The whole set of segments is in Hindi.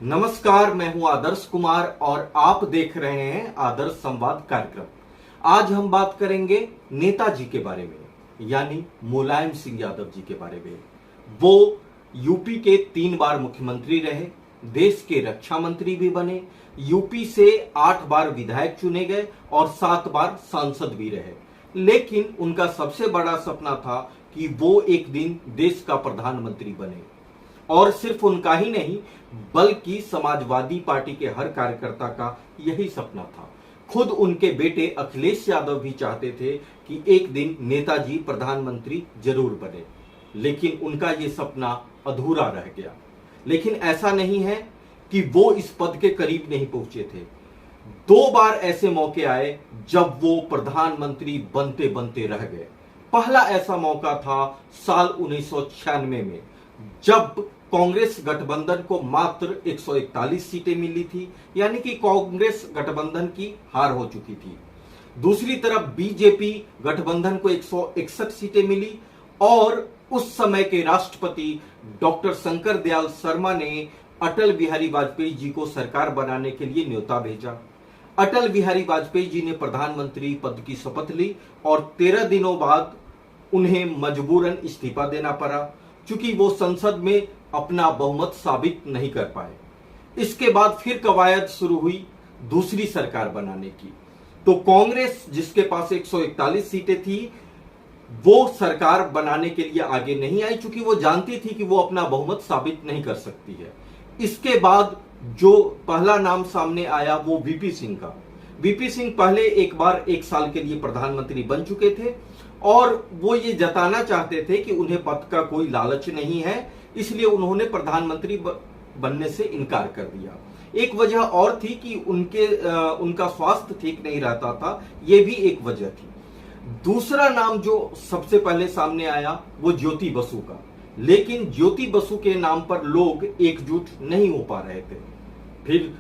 नमस्कार, मैं हूं आदर्श कुमार और आप देख रहे हैं आदर्श संवाद कार्यक्रम। आज हम बात करेंगे नेताजी के बारे में, यानी मुलायम सिंह यादव जी के बारे में। वो यूपी के 3 बार मुख्यमंत्री रहे, देश के रक्षा मंत्री भी बने, यूपी से 8 बार विधायक चुने गए और 7 बार सांसद भी रहे। लेकिन उनका सबसे बड़ा सपना था कि वो एक दिन देश का प्रधानमंत्री बने। और सिर्फ उनका ही नहीं, बल्कि समाजवादी पार्टी के हर कार्यकर्ता का यही सपना था। खुद उनके बेटे अखिलेश यादव भी चाहते थे कि एक दिन नेताजी प्रधानमंत्री जरूर बने, लेकिन उनका ये सपना अधूरा रह गया। लेकिन ऐसा नहीं है कि वो इस पद के करीब नहीं पहुंचे थे। 2 बार ऐसे मौके आए जब वो प्रधानमंत्री बनते बनते रह गए। पहला ऐसा मौका था साल 1996 में, जब कांग्रेस गठबंधन को मात्र 141 सीटें मिली थी, यानी कि कांग्रेस गठबंधन की हार हो चुकी थी। दूसरी तरफ बीजेपी गठबंधन को 161 सीटें मिली और उस समय के राष्ट्रपति डॉक्टर शंकर दयाल शर्मा ने अटल बिहारी वाजपेयी जी को सरकार बनाने के लिए न्योता भेजा। अटल बिहारी वाजपेयी जी ने प्रधानमंत्री पद की शपथ ली और 13 दिनों बाद उन्हें मजबूरन इस्तीफा देना पड़ा, क्योंकि वो संसद में अपना बहुमत साबित नहीं कर पाए। इसके बाद फिर कवायद शुरू हुई दूसरी सरकार बनाने की। तो कांग्रेस, जिसके पास 141 सीटें थी, वो सरकार बनाने के लिए आगे नहीं आई, क्योंकि वो जानती थी कि वो अपना बहुमत साबित नहीं कर सकती है। इसके बाद जो पहला नाम सामने आया वो वीपी सिंह का। वीपी सिंह पहले एक बार 1 साल के लिए प्रधानमंत्री बन चुके थे और वो ये जताना चाहते थे कि उन्हें पद का कोई लालच नहीं है, इसलिए उन्होंने प्रधानमंत्री बनने से इनकार कर दिया। एक वजह और थी कि उनका स्वास्थ्य ठीक नहीं रहता था, ये भी एक वजह थी। दूसरा नाम जो सबसे पहले सामने आया वो ज्योति बसु का, लेकिन ज्योति बसु के नाम पर लोग एकजुट नहीं हो पा रहे थे। फिर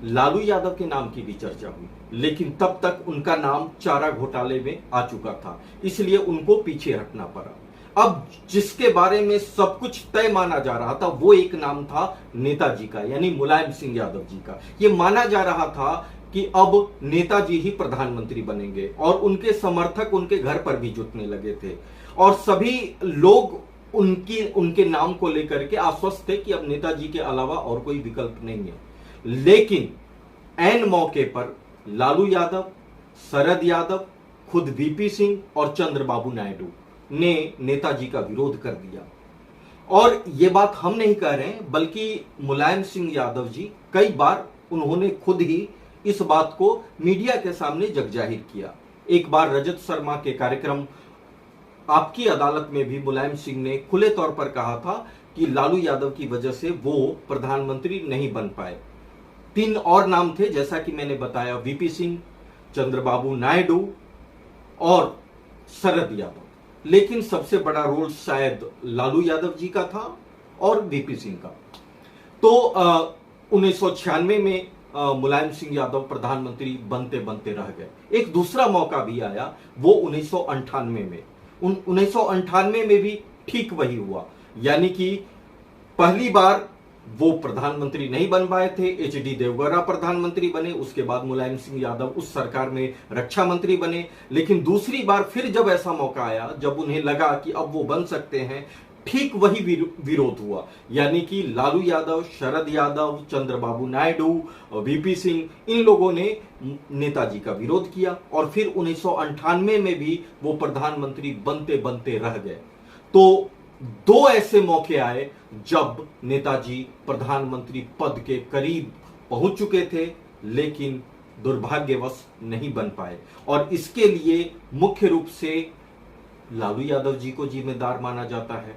लालू यादव के नाम की भी चर्चा हुई, लेकिन तब तक उनका नाम चारा घोटाले में आ चुका था, इसलिए उनको पीछे हटना पड़ा। अब जिसके बारे में सब कुछ तय माना जा रहा था वो एक नाम था नेताजी का, यानी मुलायम सिंह यादव जी का। ये माना जा रहा था कि अब नेताजी ही प्रधानमंत्री बनेंगे और उनके समर्थक उनके घर पर भी जुटने लगे थे और सभी लोग उनके नाम को लेकर के आश्वस्त थे कि अब नेताजी के अलावा और कोई विकल्प नहीं है। लेकिन ऐन मौके पर लालू यादव, शरद यादव, खुद वीपी सिंह और चंद्रबाबू नायडू ने नेताजी का विरोध कर दिया। और ये बात हम नहीं कह रहे हैं, बल्कि मुलायम सिंह यादव जी कई बार उन्होंने खुद ही इस बात को मीडिया के सामने जगजाहिर किया। एक बार रजत शर्मा के कार्यक्रम आपकी अदालत में भी मुलायम सिंह ने खुले तौर पर कहा था कि लालू यादव की वजह से वो प्रधानमंत्री नहीं बन पाए। 3 और नाम थे, जैसा कि मैंने बताया, वीपी सिंह, चंद्रबाबू नायडू और शरद यादव। लेकिन सबसे बड़ा रोल शायद लालू यादव जी का था और वीपी सिंह का। तो 1996 में मुलायम सिंह यादव प्रधानमंत्री बनते बनते रह गए। एक दूसरा मौका भी आया, वो 1998 में। 1998 में भी ठीक वही हुआ, यानी कि पहली बार वो प्रधानमंत्री नहीं बन पाए थे, एचडी देवगौड़ा प्रधानमंत्री बने, उसके बाद मुलायम सिंह यादव उस सरकार में रक्षा मंत्री बने। लेकिन दूसरी बार फिर जब ऐसा मौका आया, जब उन्हें लगा कि अब वो बन सकते हैं, ठीक वही विरोध हुआ, यानी कि लालू यादव, शरद यादव, चंद्रबाबू नायडू, वीपी सिंह, इन लोगों ने नेताजी का विरोध किया और फिर 1998 में भी वो प्रधानमंत्री बनते बनते रह गए। तो 2 ऐसे मौके आए जब नेताजी प्रधानमंत्री पद के करीब पहुंच चुके थे, लेकिन दुर्भाग्यवश नहीं बन पाए। और इसके लिए मुख्य रूप से लालू यादव जी को जिम्मेदार माना जाता है।